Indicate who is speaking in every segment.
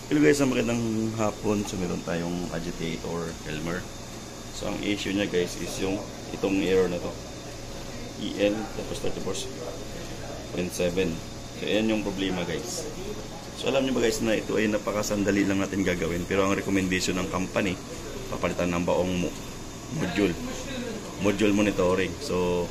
Speaker 1: Hello guys, magandang hapon. So meron tayong agitator Elmer. So ang issue niya guys is yung itong error na to, EL tapos 34.7. So yan yung problema guys. So alam niyo ba guys na ito ay napakasandali lang natin gagawin, pero ang recommendation ng company, papalitan ng baong module monitoring. So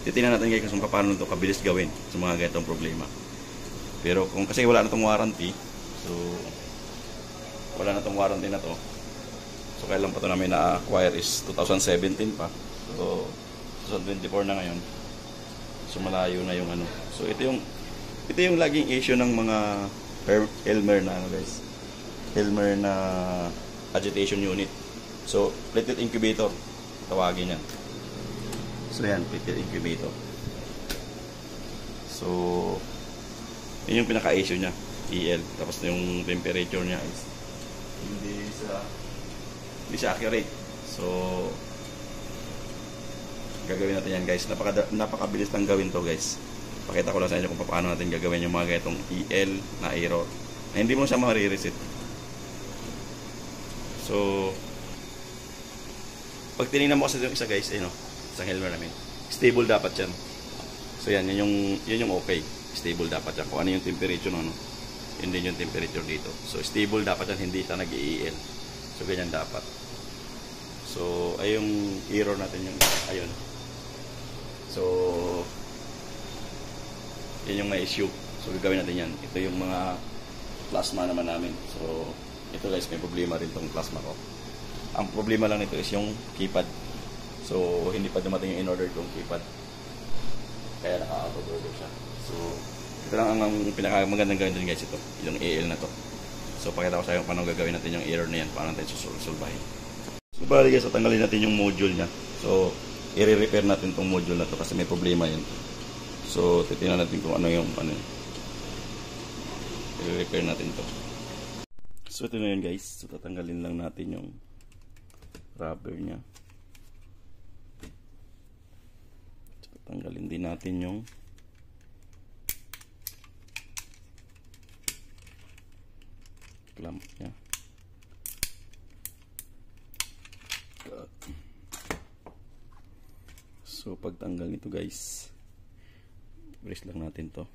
Speaker 1: titingnan natin guys kung paano ito kabilis gawin sa mga ganitong problema. Pero kung kasi wala na itong warranty, so wala na itong warranty na to. So kailan pa ito namin na-acquire is 2017 pa. So 2024 na ngayon. So malayo na yung ano. So ito yung laging issue ng mga Elmer na ano guys. Elmer na agitation unit. So plated incubator tawagin yan. So yan, plated incubator. So yun yung pinaka-issue niya, EL. Tapos yung temperature niya is hindi siya accurate. So gagawin natin yan guys. Napakabilis lang gawin to guys. Pakita ko lang sa inyo kung paano natin gagawin yung mga ganitong EL na error na hindi mo siya ma-reset. So pag tinignan mo kasi yung isa guys, no, isang Elmer namin, stable dapat yan. So yan yung okay. Stable dapat yan. Kung ano yung temperature ano, yun din yung temperature dito. So stable dapat yan, hindi siya nag-EL. So ganyan dapat. So ay yung error natin yung ayun. So yun yung may issue. So gagawin natin yan. Ito yung mga plasma naman namin. So ito guys, may problema rin tong plasma ko. Ang problema lang nito is yung keypad. So hindi pa dumating yung in-order kong keypad. Kaya naka-auto-order siya. So ito lang ang pinakamagandang gawin din guys, ito yung EL na to. So pakita ko sa inyo paano gagawin natin yung error na yan, paano natin susolbahin. So bali guys, tatanggalin natin yung module nya. So i-repair natin tong module na to kasi may problema yan. So titingnan natin kung ano yung i-repair natin to. So ito na yun guys. So tatanggalin lang natin yung rubber nya. So tatanggalin din natin yung clamp nya. So pagtanggal nito guys, brace lang natin to.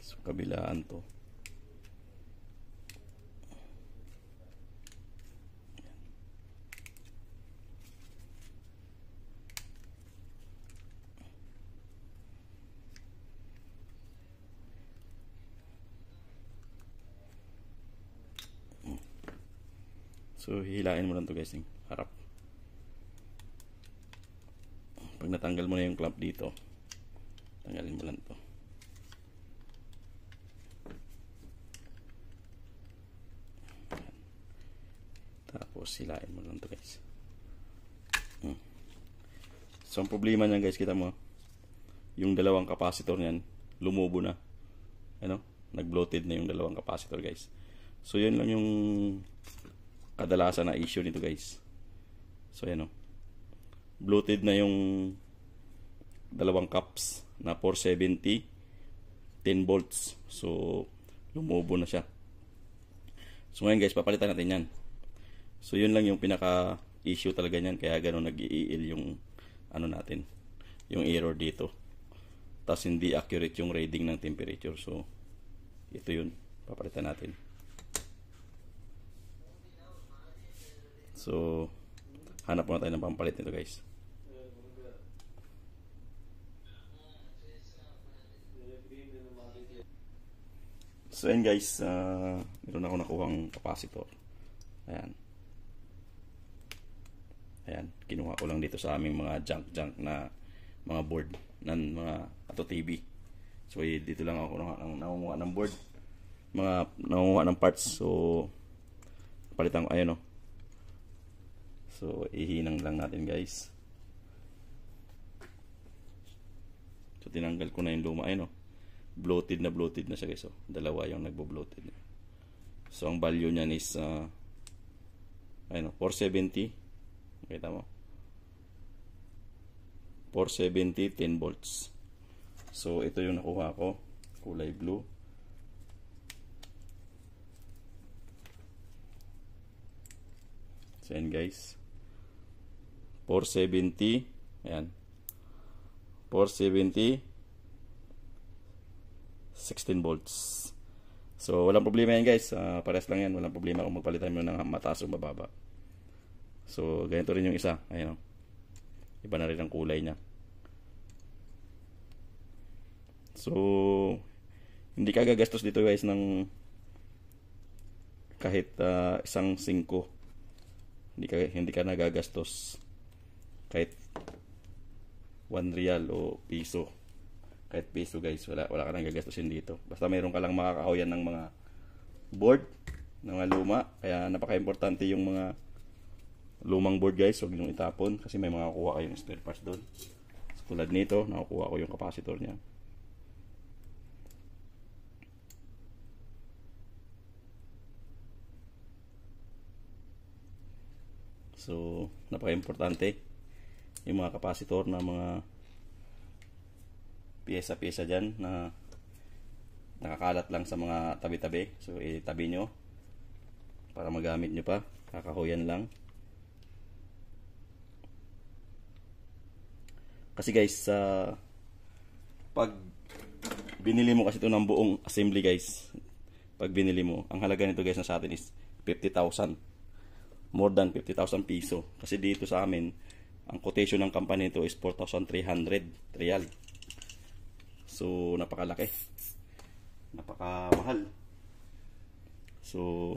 Speaker 1: So kabilaan to. So hihilain mo lang to guys, yung harap. Pag natanggal mo na yung clamp dito, tanggalin mo lang to. Tapos hilain mo lang to guys. So ang problema niyan guys, kita mo, yung dalawang capacitor niyan lumubo na. Ano? Nag-bloated na yung dalawang capacitor guys. So yun lang yung kadalasan na issue nito guys. So yan o, bloated na yung dalawang caps na 470 10 volts. So lumubo na siya. So ngayon guys, papalitan natin yan. So yun lang yung pinaka issue talaga niyan, kaya gano'n nag-i-EL yung ano natin, yung error dito. Tapos hindi accurate yung reading ng temperature. So ito yun, papalitan natin. So, hanap muna tayo ng pampalit nito guys. So, ayan guys, meron ako nakuhang capacitor. Ayan. Ayan, kinuha ko lang dito sa aming mga junk na mga board ng mga ato TV. So, dito lang ako nangunguha ng board. Mga nangunguha ng parts. So, palitan ko, ayan o. So, ihinang lang natin guys. So, tinanggal ko na yung luma. Ayan o. Bloated na siya guys. So, dalawa yung nagbo-bloated. So, ang value niyan is ayun o, 470. Kita mo? 470, 10 volts. So, ito yung nakuha ko. Kulay blue. So, yan guys. 470. Ayan. 470. 16 volts. So, walang problema yan guys. Pares lang yan. Walang problema kung magpalitan mo ng mataas o mababa. So, ganito rin yung isa. Ayan o. Iba na rin ang kulay niya. So, hindi ka gagastos dito guys ng kahit isang 5. Hindi ka nagagastos kahit 1 real o piso. Kahit piso guys, wala ka nang gagastusin dito. Basta mayroon ka lang makakahuyan ng mga board, ng mga luma. Kaya napaka-importante yung mga lumang board guys, huwag nyo itapon kasi may mga kuha kayong spare parts doon. So, tulad nito, nakukuha ko yung capacitor niya. So, napaka-importante yung mga capacitor na mga piyesa-piyesa dyan na nakakalat lang sa mga tabi-tabi. So, itabi nyo para magamit nyo pa. Kakahuyan lang. Kasi guys, pag binili mo kasi ito ng buong assembly guys, pag binili mo, ang halaga nito guys na sa atin is 50,000. More than 50,000 piso. Kasi dito sa amin, ang quotation ng company nito is 4,300 real. So, napakalaki. Napakamahal. So,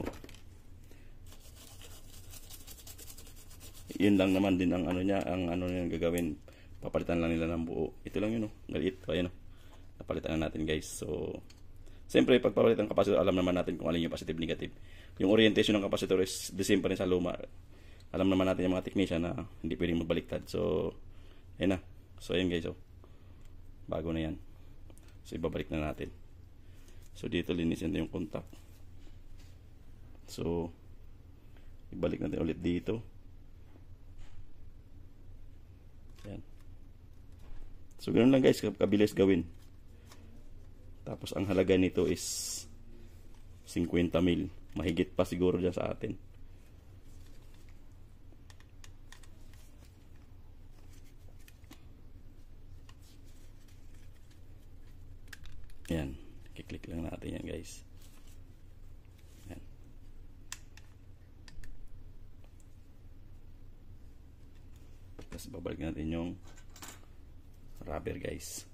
Speaker 1: yun lang naman din ang ano niya, ang ano niya gagawin. Papalitan lang nila ng buo. Ito lang yun, oh. Galit. Ayan, oh. Napalitan na natin, guys. So, siyempre, pag papalitan ng capacitor, alam naman natin kung alin yung positive, negative. Yung orientation ng capacitor is the same pa rin sa luma. Alam naman natin yung mga technician na hindi pwedeng magbaliktad. So, ayan na. So, ayan, guys, oh. Bago na yan. So, ibabalik na natin. So, dito linisin yung contact. So, ibalik natin ulit dito. Ayan. So, ganoon lang guys, kabilis gawin. Tapos, ang halaga nito is 50 mil. Mahigit pa siguro dyan sa atin. Ayan. Kiklik lang natin yan guys. Ayan. Tapos, babalik natin yung rubber guys.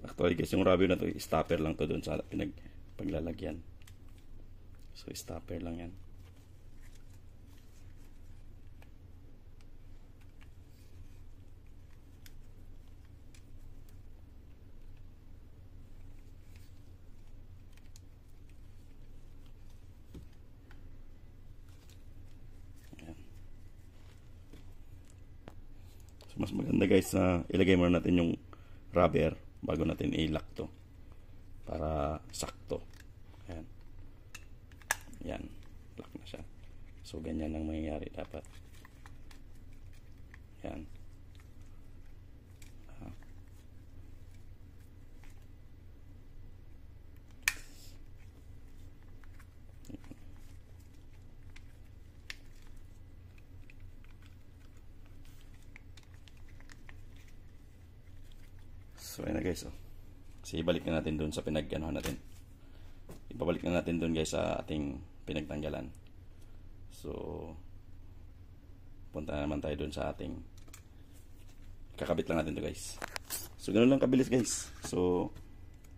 Speaker 1: Actually guys, yung rubber na to, stopper lang to doon sa paglalagyan. So, stopper lang yan. mas maganda guys na ilagay muna natin yung rubber bago natin i-lock to para sakto. Ayan. Yan, lock na siya. So ganyan ang mangyayari dapat. Yan. So ayun na guys, oh. Kasi ibalik na natin doon sa pinag-ano natin. Ibabalik na natin doon guys sa ating pinagtanggalan. So punta na naman tayo doon sa ating kakabit lang natin to guys. So ganoon lang kabilis guys. So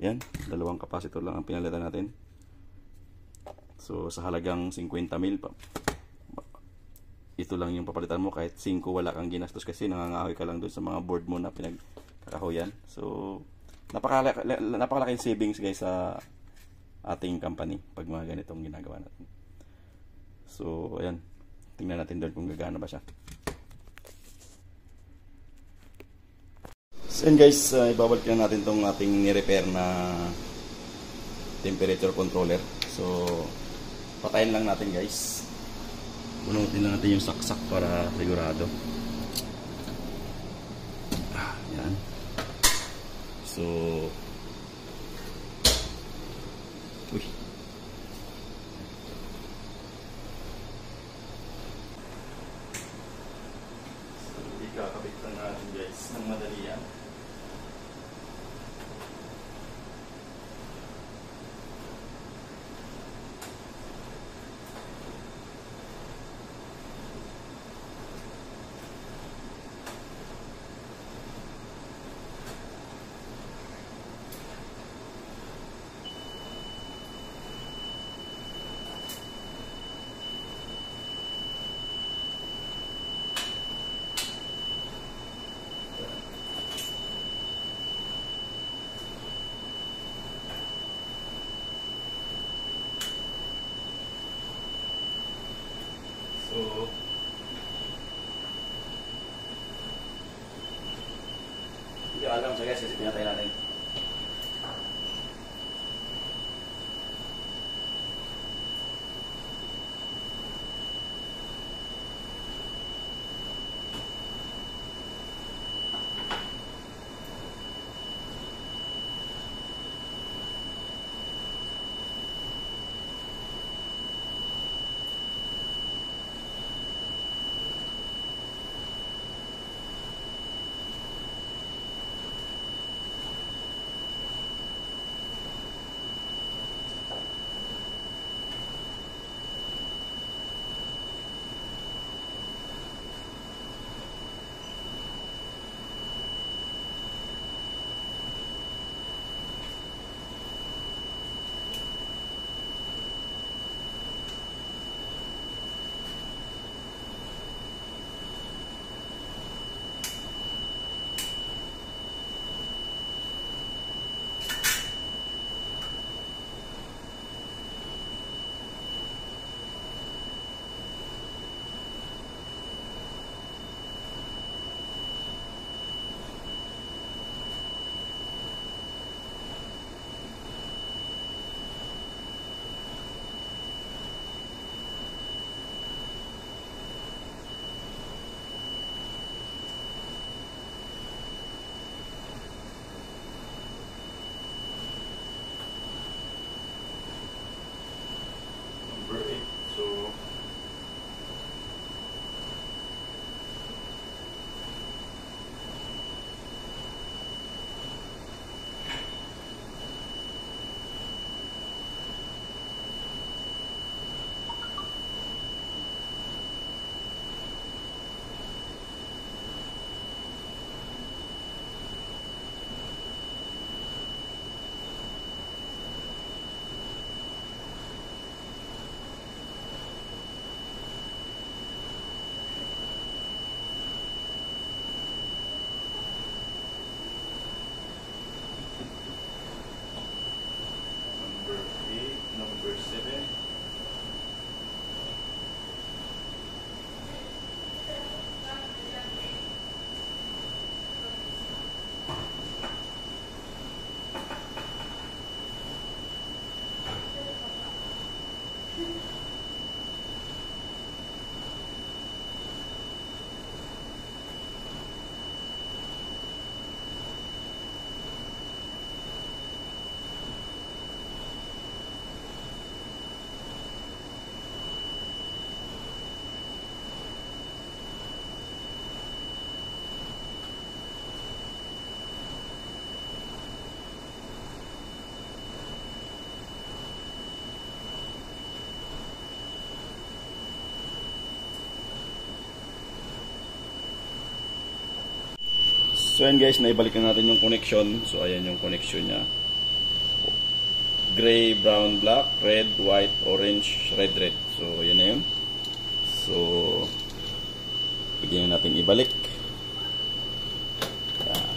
Speaker 1: yan, dalawang capacitor lang ang pinalitan natin. So sa halagang 50 mil pa, ito lang yung papalitan mo. Kahit 5 wala kang ginastos kasi nangangahoy ka lang doon sa mga board mo na pinagkakahoyan. So napakalaking savings guys sa ating company pag mga ganitong ginagawa natin. So ayan, tingnan natin doon kung gagana ba siya. So yun guys, ibabalik na natin tong ating ni-repair na temperature controller. So patayin lang natin guys. Bunutin lang natin yung saksak para sigurado. Yan. So uy. So ikakabit lang natin guys ng madali yan. So hindi alam sa guys kasi pinatay natin. So ayan guys, naibalik na natin yung connection. So ayan yung connection niya. Gray, brown, black, red, white, orange, red, red. So ayan na yun. So bigyan natin ibalik. Yan.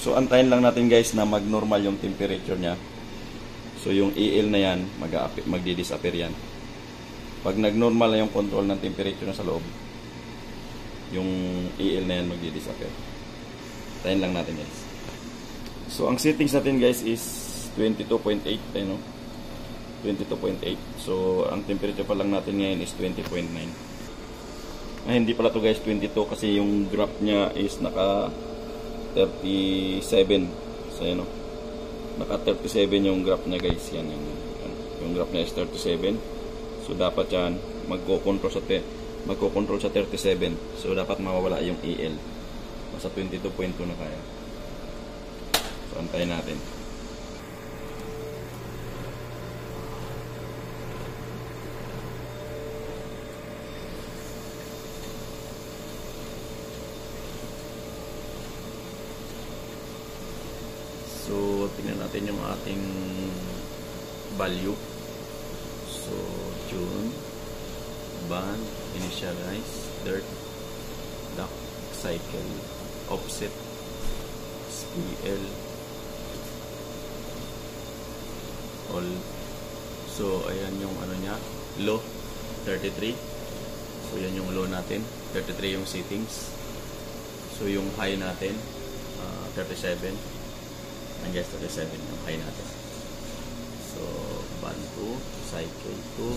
Speaker 1: So antayin lang natin guys na mag-normal yung temperature niya. So yung EL na yan, magdi-disappear yan. Pag nag-normal na yung control ng temperature na sa loob, yung EL na yan magdi-disappear. Antayin lang natin guys. So ang settings natin guys is 22.8, no? 22.8. So ang temperature pa lang natin ngayon is 20.9. Ay, hindi pala to guys 22 kasi yung graph niya is naka 37. So ayan o, naka 37 yung graph niya guys. Yan, yung graph niya is 37. So dapat yan magko-control sa 37. So dapat mawawala yung EL. Basta 22.2 na kaya. So antayin natin. So, tingnan natin yung ating value. So, tune, band, initialize, dirt, duck, cycle, offset, SPL, all. So, ayan yung ano niya, low, 33. So, yan yung low natin, 33 yung settings. So, yung high natin, 37. Ang guys, 37 yung high natin. So, band 2, cycle 2.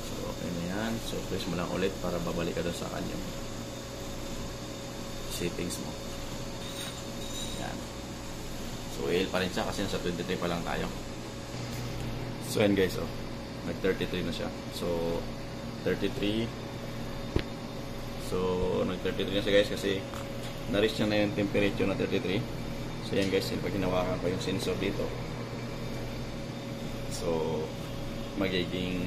Speaker 1: So, okay na yan. So, press mo lang ulit para babalik ka doon sa kanyang settings mo. Yan. So, AL pa rin siya kasi nasa 23 pa lang tayo. So, yan guys, oh. Nag-33 na siya. So, 33. So, nag-33 na siya guys kasi na-reach niya na yung temperature na 33. So yan guys, pag hinawakan ko yung sensor dito, so magiging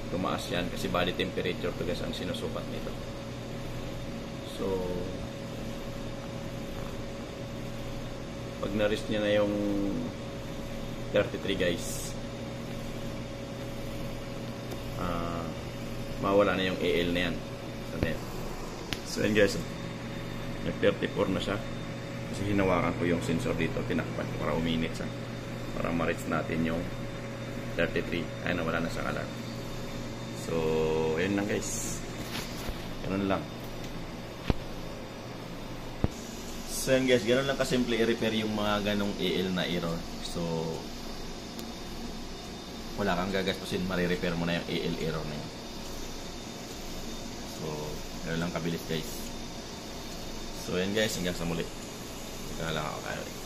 Speaker 1: tumaas yan kasi body temperature to guys ang sinusukat nito. So pag na-reach niya na yung 33 guys, mawala na yung AL na yan. So yan guys, nag-34 na siya. Kasi hinawakan ko yung sensor dito, tinakpan ko para uminit siya. Para ma-reach natin yung 33. Ay, nawala na sa alarm. So, yun lang guys. Ganun lang. So, yun guys, ganun lang kasimple i-repair yung mga ganong AL na error. So, wala kang gagaspusin, marirepair mo na yung AL error na yun. So, ganun lang kabilis guys. So, yun guys, hanggang sa muli. Ito na lang ako kayo.